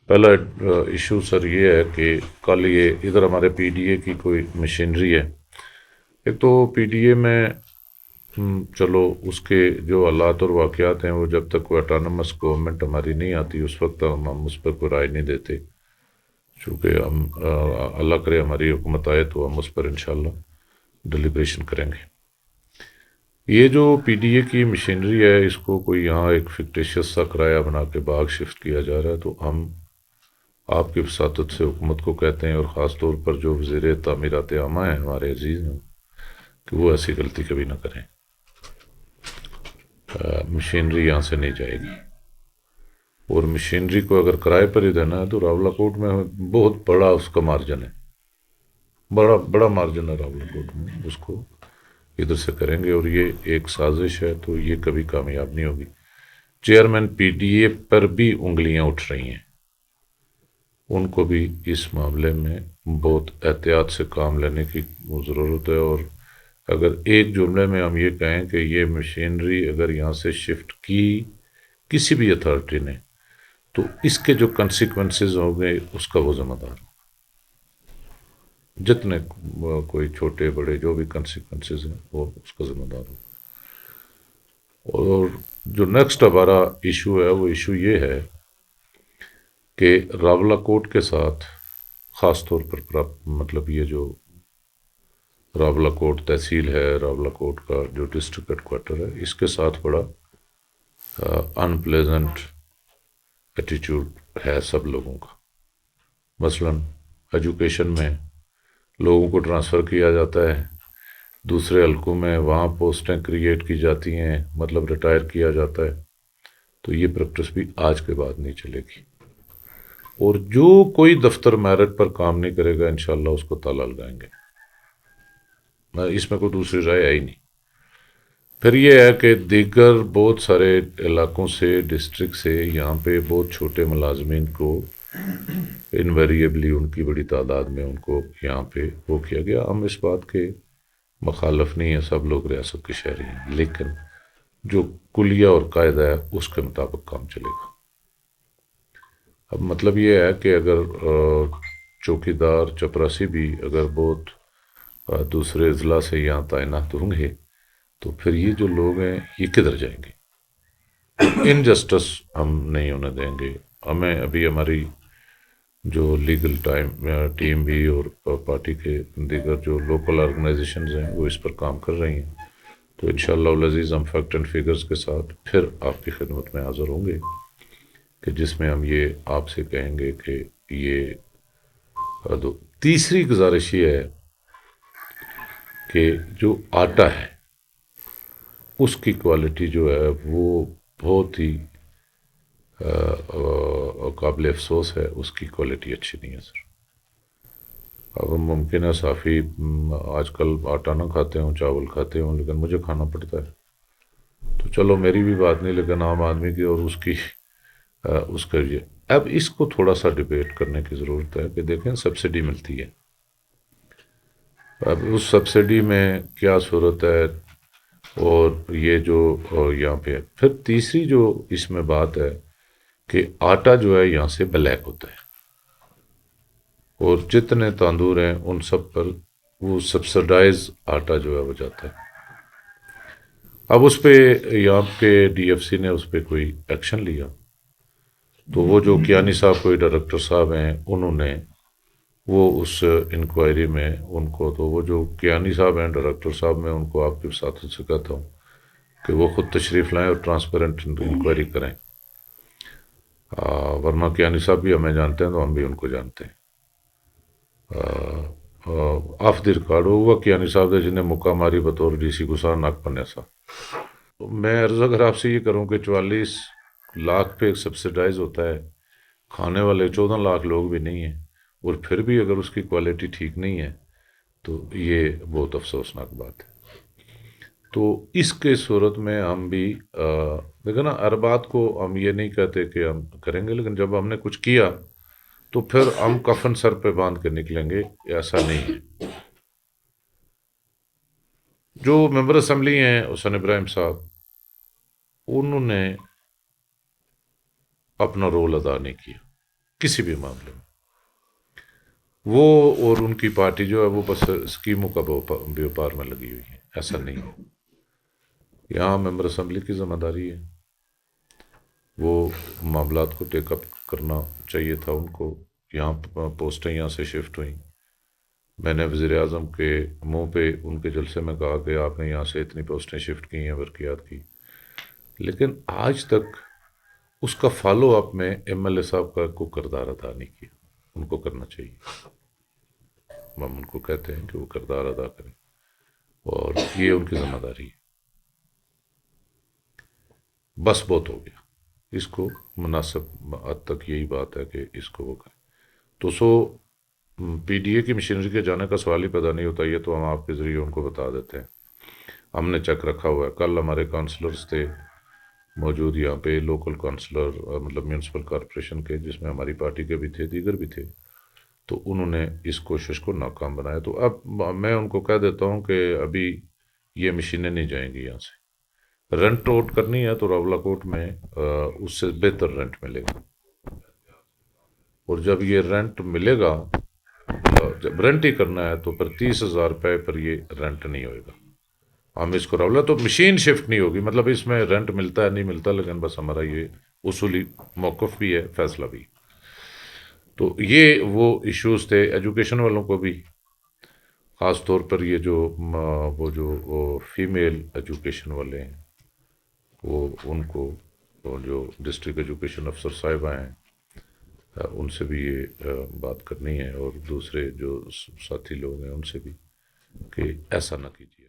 پہلا ایشو سر یہ ہے کہ کل یہ ادھر ہمارے پی ڈی اے کی کوئی مشینری ہے. ایک تو پی ڈی اے میں چلو اس کے جو حالات اور واقعات ہیں وہ جب تک کوئی اٹانومس گورنمنٹ ہماری نہیں آتی اس وقت ہم اس پر کوئی رائے نہیں دیتے. چونکہ ہم اللہ کرے ہماری حکومت آئے تو ہم اس پر انشاءاللہ ڈیلیبریشن کریں گے. یہ جو پی ڈی اے کی مشینری ہے اس کو کوئی یہاں ایک فکٹیشیس سا کرایہ بنا کے باغ شفٹ کیا جا رہا ہے. تو ہم آپ کی وساطت سے حکومت کو کہتے ہیں اور خاص طور پر جو وزیر تعمیرات عامہ ہیں ہمارے عزیز ہیں کہ وہ ایسی غلطی کبھی نہ کریں. مشینری یہاں سے نہیں جائے گی اور مشینری کو اگر کرائے پر ہی دینا ہے تو راولہ کوٹ میں بہت بڑا اس کا مارجن ہے. بڑا بڑا مارجن ہے راولہ کوٹ میں. اس کو ادھر سے کریں گے اور یہ ایک سازش ہے تو یہ کبھی کامیاب نہیں ہوگی. چیئرمین پی ڈی اے پر بھی انگلیاں اٹھ رہی ہیں. ان کو بھی اس معاملے میں بہت احتیاط سے کام لینے کی ضرورت ہے. اور اگر ایک جملے میں ہم یہ کہیں کہ یہ مشینری اگر یہاں سے شفٹ کی کسی بھی اتھارٹی نے تو اس کے جو کنسیکوینسز ہوں گے اس کا وہ ذمہ دار ہو. جتنے کوئی چھوٹے بڑے جو بھی کنسیکوینسز ہیں وہ اس کا ذمہ دار ہو. اور جو نیکسٹ ہمارا ایشو ہے وہ ایشو یہ ہے کہ راولہ کوٹ کے ساتھ خاص طور پر مطلب یہ جو راولہ کوٹ تحصیل ہے راولہ کوٹ کا جو ڈسٹرکٹ ہیڈ کوارٹر ہے اس کے ساتھ بڑا ان پلیزنٹ ایٹیچیوڈ ہے سب لوگوں کا. مثلا ایجوکیشن میں لوگوں کو ٹرانسفر کیا جاتا ہے دوسرے حلقوں میں وہاں پوسٹیں کریٹ کی جاتی ہیں مطلب ریٹائر کیا جاتا ہے. تو یہ پریکٹس بھی آج کے بعد نہیں چلے گی. اور جو کوئی دفتر میرٹ پر کام نہیں کرے گا انشاءاللہ اس کو تالا لگائیں گے. اس میں کوئی دوسری رائے آئی نہیں. پھر یہ ہے کہ دیگر بہت سارے علاقوں سے ڈسٹرکٹ سے یہاں پہ بہت چھوٹے ملازمین کو انویریبلی ان کی بڑی تعداد میں ان کو یہاں پہ وہ کیا گیا. ہم اس بات کے مخالف نہیں ہیں سب لوگ ریاست کے شہری ہیں لیکن جو کلیہ اور قاعدہ ہے اس کے مطابق کام چلے گا. اب مطلب یہ ہے کہ اگر چوکی دار چپراسی بھی اگر بہت دوسرے اضلاع سے یہاں تعینات ہوں گے تو پھر یہ جو لوگ ہیں یہ کدھر جائیں گے. انجسٹس ہم نہیں ہونے دیں گے. ہمیں ابھی ہماری جو لیگل ٹیم بھی اور پارٹی کے دیگر جو لوکل آرگنائزیشنز ہیں وہ اس پر کام کر رہی ہیں. تو انشاءاللہ العزیز ہم فیکٹ اینڈ فگرز کے ساتھ پھر آپ کی خدمت میں حاضر ہوں گے کہ جس میں ہم یہ آپ سے کہیں گے کہ یہ تیسری گزارش یہ ہے کہ جو آٹا ہے اس کی کوالٹی جو ہے وہ بہت ہی قابل افسوس ہے. اس کی کوالٹی اچھی نہیں ہے سر. اب ممکن ہے صافی آج کل آٹا نہ کھاتے ہوں چاول کھاتے ہوں لیکن مجھے کھانا پڑتا ہے. تو چلو میری بھی بات نہیں لیکن عام آدمی کی اور اس کی اس کا یہ اب اس کو تھوڑا سا ڈبیٹ کرنے کی ضرورت ہے کہ دیکھیں سبسڈی ملتی ہے. اب اس سبسڈی میں کیا صورت ہے اور یہ جو یہاں پہ پھر تیسری جو اس میں بات ہے کہ آٹا جو ہے یہاں سے بلیک ہوتا ہے اور جتنے تاندور ہیں ان سب پر وہ سبسڈائز آٹا جو ہے وہ جاتا ہے. اب اس پہ یہاں کے ڈی ایف سی نے اس پہ کوئی ایکشن لیا تو وہ جو کیانی صاحب کوئی ڈائریکٹر صاحب ہیں انہوں نے وہ اس انکوائری میں ان کو تو وہ جو کیانی صاحب ہیں ڈائریکٹر صاحب میں ان کو آپ کی وساطت سے کہتا ہوں کہ وہ خود تشریف لائیں اور ٹرانسپیرنٹ انکوائری کریں. ورنہ کیانی صاحب بھی ہمیں جانتے ہیں تو ہم بھی ان کو جانتے ہیں. آف دی ریکارڈ ہوا کیانی صاحب نے جنہیں موقع ماری بطور ڈی سی گسار ناگ پنے سا. میں عرض اگر آپ سے یہ کروں کہ 44 لاکھ پہ سبسڈائز ہوتا ہے کھانے والے 14 لاکھ لوگ بھی نہیں ہیں اور پھر بھی اگر اس کی کوالٹی ٹھیک نہیں ہے تو یہ بہت افسوسناک بات ہے. تو اس کے صورت میں ہم بھی دیکھو نا ہر بات کو ہم یہ نہیں کہتے کہ ہم کریں گے لیکن جب ہم نے کچھ کیا تو پھر ہم کفن سر پہ باندھ کے نکلیں گے. ایسا نہیں ہے. جو ممبر اسمبلی ہیں حسین ابراہیم صاحب انہوں نے اپنا رول ادا نہیں کیا. کسی بھی معاملے میں. وہ اور ان کی پارٹی جو ہے وہ بس اسکیموں کا بیوپار میں لگی ہوئی ہے. ایسا نہیں ہے. یہاں ممبر اسمبلی کی ذمہ داری ہے، وہ معاملات کو ٹیک اپ کرنا چاہیے تھا ان کو. یہاں پوسٹیں یہاں سے شفٹ ہوئیں. میں نے وزیر اعظم کے منہ پہ ان کے جلسے میں کہا کہ آپ نے یہاں سے اتنی پوسٹیں شفٹ کی ہیں برقیات کی، لیکن آج تک اس کا فالو اپ میں ایم ایل اے صاحب کا کو کردار ادا نہیں کیا. ان کو کرنا چاہیے. ہم ان کو کہتے ہیں کہ وہ کردار ادا کریں، اور یہ ان کی ذمہ داری ہے. بس بہت ہو گیا. اس کو مناسب حد تک یہی بات ہے کہ اس کو وہ کریں. تو پی ڈی اے کی مشینری کے جانے کا سوال ہی پیدا نہیں ہوتا. یہ تو ہم آپ کے ذریعے ان کو بتا دیتے ہیں. ہم نے چیک رکھا ہوا ہے. کل ہمارے کانسلرز تھے موجود یہاں پہ، لوکل کانسلر مطلب میونسپل کارپوریشن کے، جس میں ہماری پارٹی کے بھی تھے، دیگر بھی تھے. تو انہوں نے اس کوشش کو ناکام بنایا. تو اب میں ان کو کہہ دیتا ہوں کہ ابھی یہ مشینیں نہیں جائیں گی یہاں سے. رینٹ آؤٹ کرنی ہے تو راولا کوٹ میں اس سے بہتر رینٹ ملے گا. اور جب یہ رینٹ ملے گا، جب رینٹ ہی کرنا ہے تو پھر 30,000 روپے پر یہ رینٹ نہیں ہوئے گا. ہم اس کو راولا تو مشین شفٹ نہیں ہوگی، مطلب اس میں رینٹ ملتا ہے نہیں ملتا، لیکن بس ہمارا یہ اصولی موقف بھی ہے، فیصلہ بھی. تو یہ وہ ایشوز تھے. ایجوکیشن والوں کو بھی خاص طور پر یہ جو وہ فیمیل ایجوکیشن والے ہیں، وہ ان کو، اور جو ڈسٹرکٹ ایجوکیشن افسر صاحبہ ہیں، ان سے بھی یہ بات کرنی ہے، اور دوسرے جو ساتھی لوگ ہیں ان سے بھی، کہ ایسا نہ کیجیے.